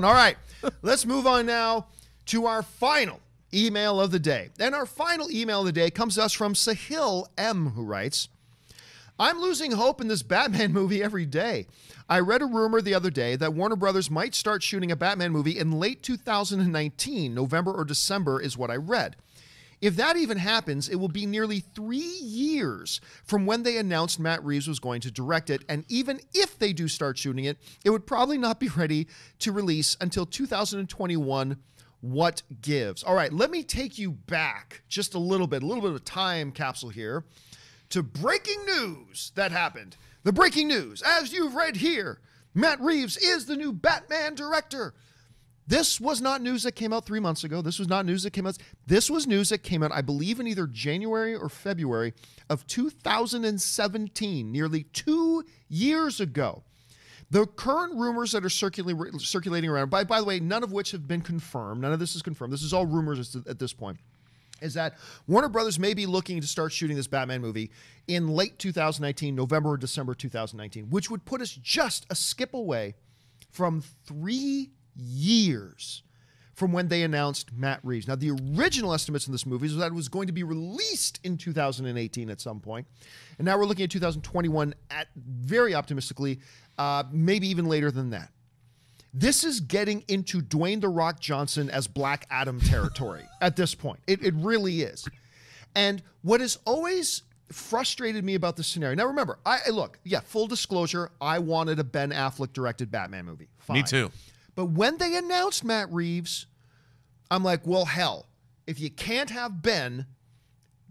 All right, let's move on now to our final email of the day. And our final email of the day comes to us from Sahill M, who writes, I'm losing hope in this Batman movie every day. I read a rumor the other day that Warner Brothers might start shooting a Batman movie in late 2019, November or December is what I read. If that even happens, it will be nearly 3 years from when they announced Matt Reeves was going to direct it. And even if they do start shooting it, it would probably not be ready to release until 2021. What gives? All right, let me take you back just a little bit of a time capsule here to breaking news that happened. The breaking news, as you've read here, Matt Reeves is the new Batman director. This was not news that came out 3 months ago. This was not news that came out. This was news that came out, I believe, in either January or February of 2017, nearly 2 years ago. The current rumors that are circulating around, by the way, none of which have been confirmed. None of this is confirmed. This is all rumors at this point. Is that Warner Brothers may be looking to start shooting this Batman movie in late 2019, November or December 2019, which would put us just a skip away from 3 years from when they announced Matt Reeves. Now, the original estimates in this movie was that it was going to be released in 2018 at some point. And now we're looking at 2021 at very optimistically, maybe even later than that. This is getting into Dwayne "The Rock" Johnson as Black Adam territory at this point. It really is. And what has always frustrated me about this scenario, now remember, full disclosure, I wanted a Ben Affleck directed Batman movie. Fine. Me too. But when they announced Matt Reeves, I'm like, well, hell, if you can't have Ben,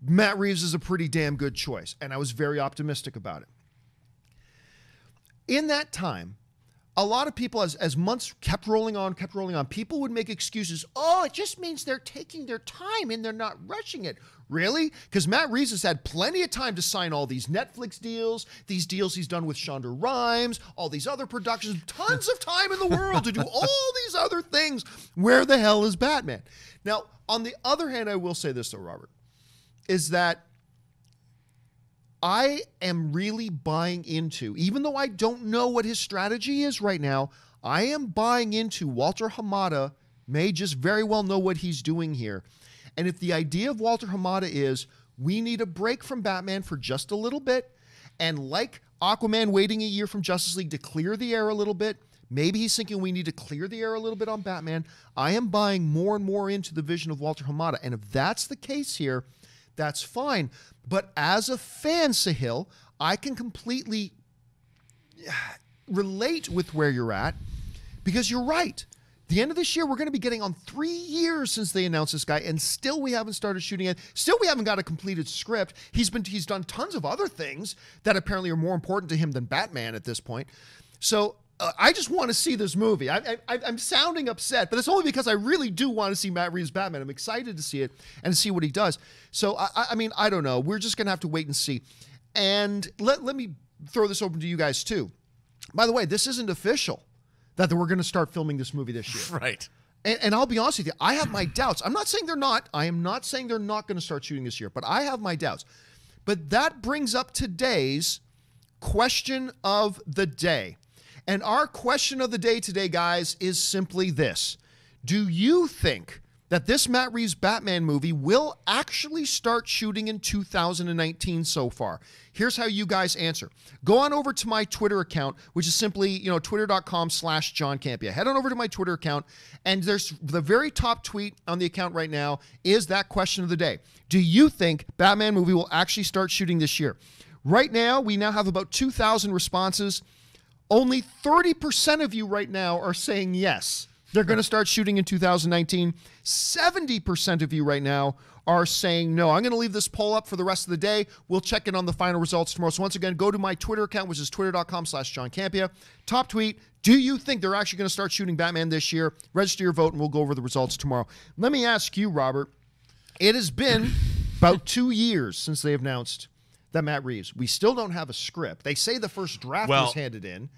Matt Reeves is a pretty damn good choice. And I was very optimistic about it. In that time, a lot of people, as months kept rolling on, people would make excuses. Oh, it just means they're taking their time and they're not rushing it. Really? Because Matt Reeves has had plenty of time to sign all these Netflix deals, these deals he's done with Shonda Rhimes, all these other productions, tons of time in the world to do all these other things. Where the hell is Batman? Now, on the other hand, I will say this though, Robert, is that I am really buying into, even though I don't know what his strategy is right now, I am buying into Walter Hamada may just very well know what he's doing here. And if the idea of Walter Hamada is we need a break from Batman for just a little bit, and like Aquaman waiting a year from Justice League to clear the air a little bit, maybe he's thinking we need to clear the air a little bit on Batman. I am buying more and more into the vision of Walter Hamada. And if that's the case here, that's fine. But as a fan, Sahill, I can completely relate with where you're at, because you're right. The end of this year, we're going to be getting on 3 years since they announced this guy, and still we haven't started shooting it. Still, we haven't got a completed script. He's done tons of other things that apparently are more important to him than Batman at this point. So I just want to see this movie. I'm sounding upset, but it's only because I really do want to see Matt Reeves' Batman. I'm excited to see it and see what he does. So, I mean, I don't know. We're just going to have to wait and see. And let me throw this open to you guys, too. By the way, this isn't official that we're going to start filming this movie this year. Right. And I'll be honest with you, I have my doubts. I'm not saying they're not. I am not saying they're not going to start shooting this year, but I have my doubts. But that brings up today's question of the day. And our question of the day today, guys, is simply this. Do you think that this Matt Reeves Batman movie will actually start shooting in 2019 so far? Here's how you guys answer. Go on over to my Twitter account, which is simply, twitter.com/John Campea. Head on over to my Twitter account, and there's the very top tweet on the account right now is that question of the day. Do you think Batman movie will actually start shooting this year? Right now, we now have about 2,000 responses. Only 30% of you right now are saying yes. They're going to start shooting in 2019. 70% of you right now are saying no. I'm going to leave this poll up for the rest of the day. We'll check in on the final results tomorrow. So once again, go to my Twitter account, which is twitter.com/John Campea. Top tweet, do you think they're actually going to start shooting Batman this year? Register your vote, and we'll go over the results tomorrow. Let me ask you, Robert. It has been about 2 years since they announced that Matt Reeves. We still don't have a script. They say the first draft was handed in.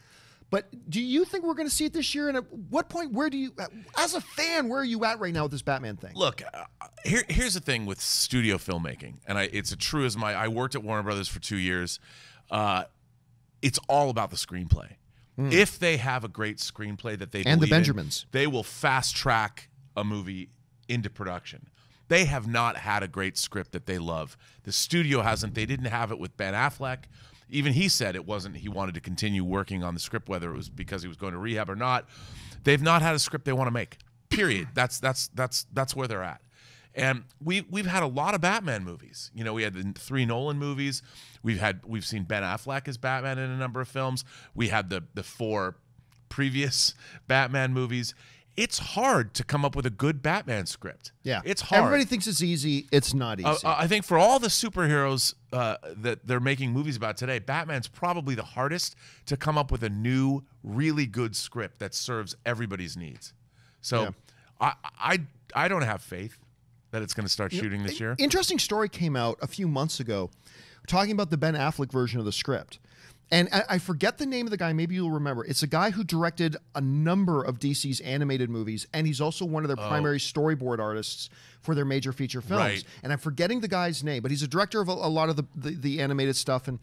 But do you think we're going to see it this year? And at what point, as a fan, where are you at right now with this Batman thing? Look, here's the thing with studio filmmaking, and it's true as I worked at Warner Brothers for 2 years. It's all about the screenplay. If they have a great screenplay that they And the believe in, Benjamins. they will fast track a movie into production. They have not had a great script that they love. The studio hasn't. They didn't have it with Ben Affleck. Even he said it wasn't. He wanted to continue working on the script, whether it was because he was going to rehab or not. They've not had a script they want to make. Period. That's where they're at. And we've had a lot of Batman movies. You know, we had the 3 Nolan movies. We've seen Ben Affleck as Batman in a number of films. We had the 4 previous Batman movies. It's hard to come up with a good Batman script. Yeah. It's hard. Everybody thinks it's easy. It's not easy. I think for all the superheroes that they're making movies about today, Batman's probably the hardest to come up with a new, really good script that serves everybody's needs. So I don't have faith that it's going to start shooting this year. Interesting story came out a few months ago talking about the Ben Affleck version of the script. And I forget the name of the guy. Maybe you'll remember. It's a guy who directed a number of DC's animated movies, and he's also one of their primary storyboard artists for their major feature films. Right. And I'm forgetting the guy's name, but he's a director of a lot of the animated stuff. And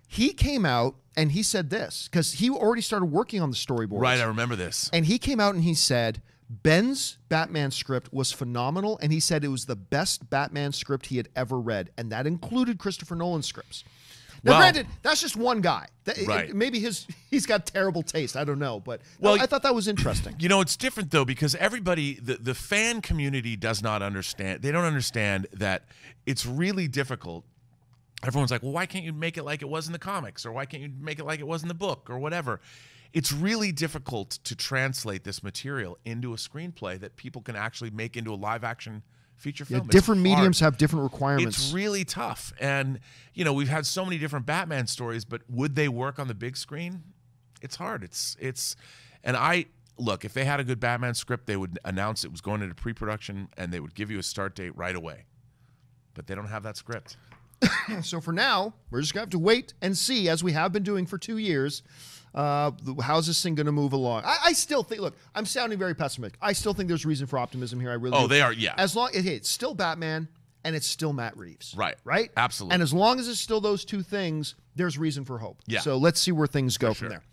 he came out and he said this, because he already started working on the storyboards. Right, I remember this. And he came out and he said, Ben's Batman script was phenomenal, and he said it was the best Batman script he had ever read, and that included Christopher Nolan's scripts. Now, granted, that's just one guy. Right. Maybe he's got terrible taste. I don't know, but Well, I thought that was interesting. You know, it's different, though, because everybody, the fan community does not understand. They don't understand that it's really difficult. Everyone's like, well, why can't you make it like it was in the comics? Or why can't you make it like it was in the book? Or whatever. It's really difficult to translate this material into a screenplay that people can actually make into a live-action feature film. Different mediums have different requirements. It's really tough. And, you know, we've had so many different Batman stories, but would they work on the big screen? It's hard. Look, if they had a good Batman script, they would announce it was going into pre-production and they would give you a start date right away. But they don't have that script. So for now, we're just going to have to wait and see, as we have been doing for 2 years, how's this thing going to move along? I still think, look, I'm sounding very pessimistic. I still think there's reason for optimism here. I really do. They are, yeah. As long as it's still Batman and it's still Matt Reeves. Right. Right? Absolutely. And as long as it's still those two things, there's reason for hope. Yeah. So let's see where things go from there.